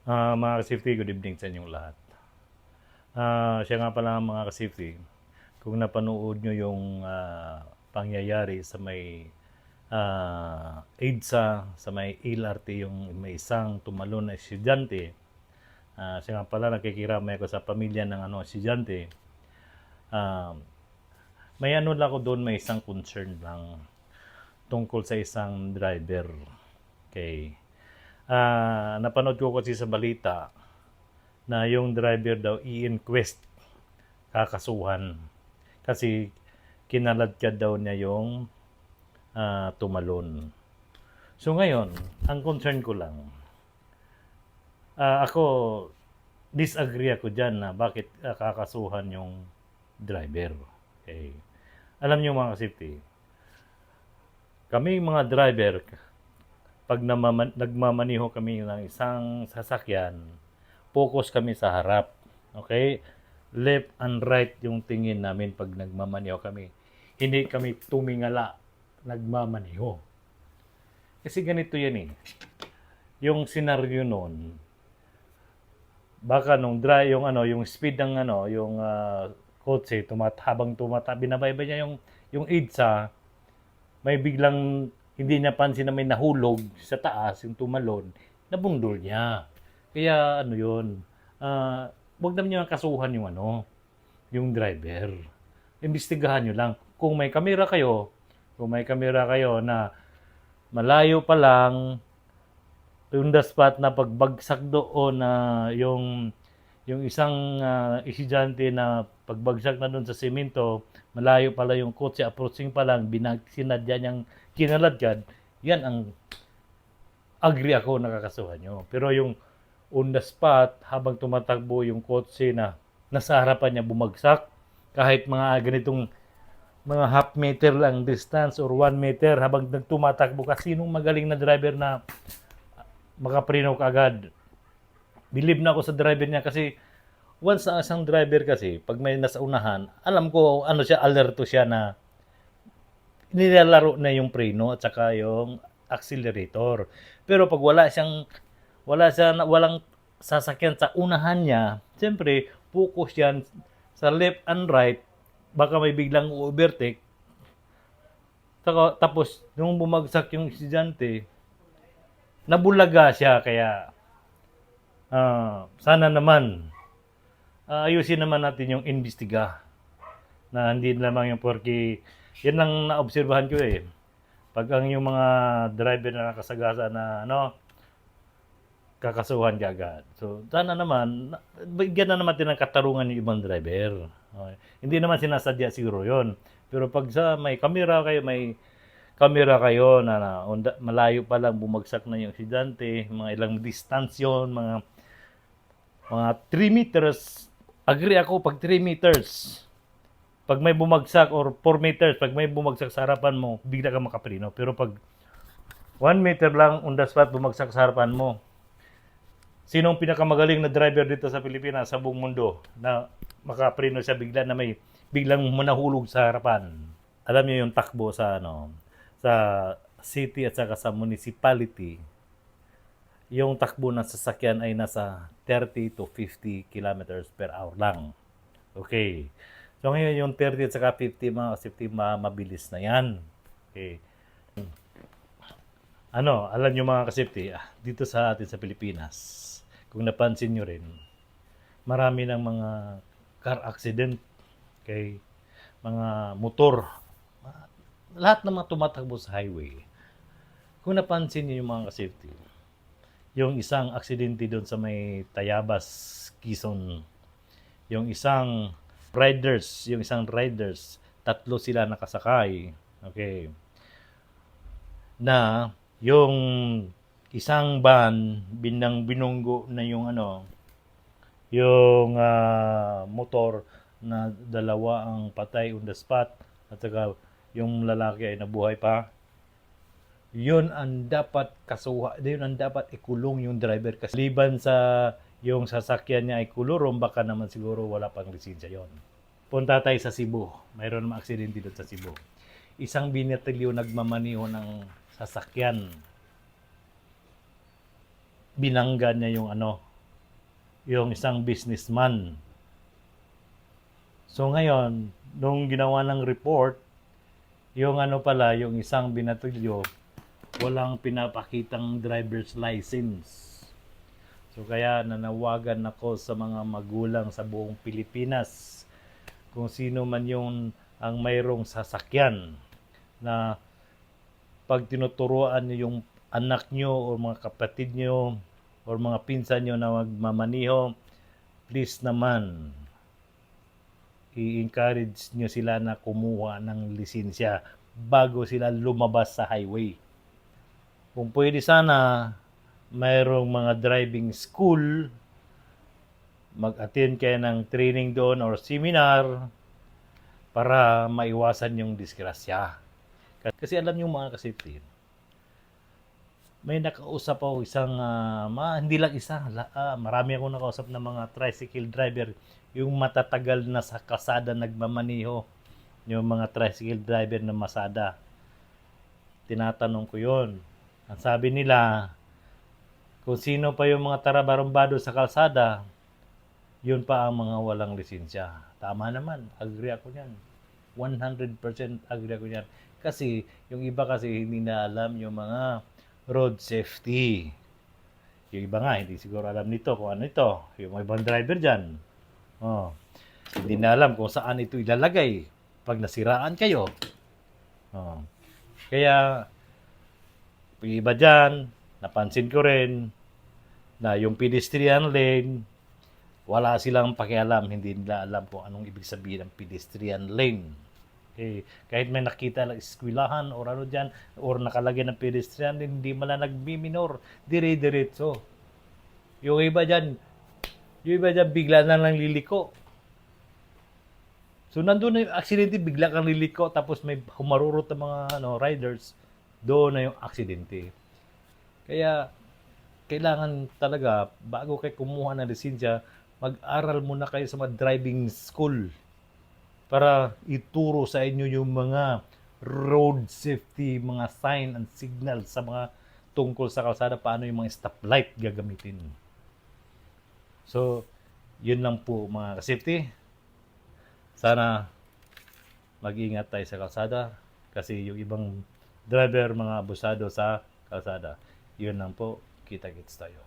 Mga ka-safety, good evening sa inyong lahat. Siya nga pala mga ka-safety, kung napanood nyo yung pangyayari sa may EDSA, sa may LRT, yung may isang tumalon na estudyante. Siya nga pala nakikiramay ako sa pamilya ng estudyante. May lang ako doon, may isang concern lang tungkol sa isang driver. Okay. Napanood ko kasi sa balita na yung driver daw i-inquest, kakasuhan. Kasi kinaladkad daw niya yung tumalon. So ngayon, ang concern ko lang, ako, disagree ako dyan na bakit kakasuhan yung driver. Okay. Alam niyo mga safety, kami mga driver, pag nagmamaniho kami ng isang sasakyan, focus kami sa harap. Okay? Left and right yung tingin namin pag nagmamaniho kami. Hindi kami tumingala nagmamaniho. Kasi ganito yan eh. Yung senaryo noon, baka nung yung speed ng yung kotse habang binabaybay niya yung EDSA, may biglang hindi napansin na may nahulog sa taas, yung tumalon, nabundol niya. Kaya yun, wag naman niyo kasuhan yung driver. Imbestigahan niyo lang. Kung may kamera kayo na malayo pa lang, yung the spot na pagbagsak doon na yung isang estudyante na pagbagsak na doon sa semento, malayo pala yung kotse, approaching pa lang, sinadya niyang kinaladkad, yan ang agree ako nakakasuhan nyo. Pero yung on the spot, habang tumatakbo yung kotse na nasa harapan niya bumagsak, kahit mga ganitong mga half meter lang distance or 1 meter habang tumatakbo ka, sinong magaling na driver na makapreno ka agad? Believe na ako sa driver niya kasi once sa isang driver kasi, pag may nasa unahan, alam ko alerto siya na nilalaro na yung preno at saka yung accelerator. Pero pag walang sasakyan sa unahan niya, siyempre, focus yan sa left and right, baka may biglang overtake. Tapos, nung bumagsak yung estudyante, nabulaga siya, kaya sana naman ayusin naman natin yung imbestiga na hindi lamang yung porque yan lang naobserbahan ko eh. Pag ang yung mga driver na nakasagasa na kakasuhan ka agad. So, sana naman, bigyan na naman din ng katarungan yung ibang driver. Okay. Hindi naman sinasadya siguro yon. Pero pag may kamera kayo na malayo pa lang bumagsak na yung estudyante, mga ilang distance yon, mga 3 meters, agree ako pag 3 meters. Pag may bumagsak or 4 meters, pag may bumagsak sa harapan mo, bigla ka makapreno. Pero pag 1 meter lang on the spot bumagsak sa harapan mo, sinong pinakamagaling na driver dito sa Pilipinas, sa buong mundo, na makapreno siya bigla na may biglang manahulog sa harapan? Alam niyo yung takbo sa sa city at saka sa municipality, yung takbo ng sasakyan ay nasa 30 to 50 kilometers per hour lang. Okay. So ngayon yung 30 at saka 50 mga safety, mabilis na yan. Okay. Alam nyo mga ka-safety, dito sa atin sa Pilipinas, kung napansin nyo rin, marami ng mga car accident, okay, mga motor, lahat ng mga tumatakbo sa highway. Kung napansin nyo yung mga ka-safety, yung isang aksidente doon sa may Tayabas, Quezon, yung isang riders, 3 sila nakasakay, okay, na yung isang van binunggo na yung yung motor, na 2 ang patay on the spot at saka yung lalaki ay nabuhay pa. Yun ang dapat yun ang dapat ikulong yung driver, kasi liban sa yung sasakyan niya ay kulurong, baka naman siguro wala pang lisensya yon. Punta tayo sa Cebu. Mayroon namang aksidente doon sa Cebu. Isang binatilyo nagmamaniho ng sasakyan. Binangga niya yung yung isang businessman. So ngayon, nung ginawa ng report, yung ano pala, yung isang binatilyo, walang pinapakitang driver's license. So kaya nanawagan ako sa mga magulang sa buong Pilipinas, kung sino man yung ang mayroong sasakyan na pag tinuturuan niyo yung anak nyo o mga kapatid nyo o mga pinsan nyo na magmamaniho, please naman, i-encourage nyo sila na kumuha ng lisensya bago sila lumabas sa highway. Kung pwede sana, mayroong mga driving school, mag-attend kayo ng training doon or seminar para maiwasan yung disgrasya. Kasi alam nyo mga kasipin, may nakausap ako isang, hindi lang isa, marami akong nakausap na mga tricycle driver, yung matatagal na sa kalsada nagmamaniho, yung mga tricycle driver na masada. Tinatanong ko yon. Ang sabi nila, kung sino pa yung mga tarabarumbado sa kalsada, yun pa ang mga walang lisensya. Tama naman, agree ako niyan. 100% agree ako niyan. Kasi yung iba kasi hindi na alam yung mga road safety. Yung iba nga, hindi siguro alam nito kung ano ito. Yung ibang driver dyan. Oh, hindi na alam kung saan ito ilalagay pag nasiraan kayo. Oh. Kaya, yung iba dyan, napansin ko rin na yung pedestrian lane, wala silang pakialam, hindi nila alam kung anong ibig sabihin ng pedestrian lane. Okay. Kahit may nakita lang eskwelahan or ano dyan, or nakalagay ng pedestrian lane, hindi man lang nagbiminor, dire-diretso. Yung iba dyan bigla na lang liliko. So nandun na yung aksidente, bigla kang liliko, tapos may humarurot ng mga riders, doon na yung aksidente. Kaya kailangan talaga, bago kayo kumuha ng lisensya, mag-aral muna kayo sa mga driving school para ituro sa inyo yung mga road safety, mga sign and signal sa mga tungkol sa kalsada, paano yung mga stoplight gagamitin. So, yun lang po mga safety. Sana mag-ingat tayo sa kalsada kasi yung ibang driver, mga abusado sa kalsada. Yun lang po, kita-kits tayo.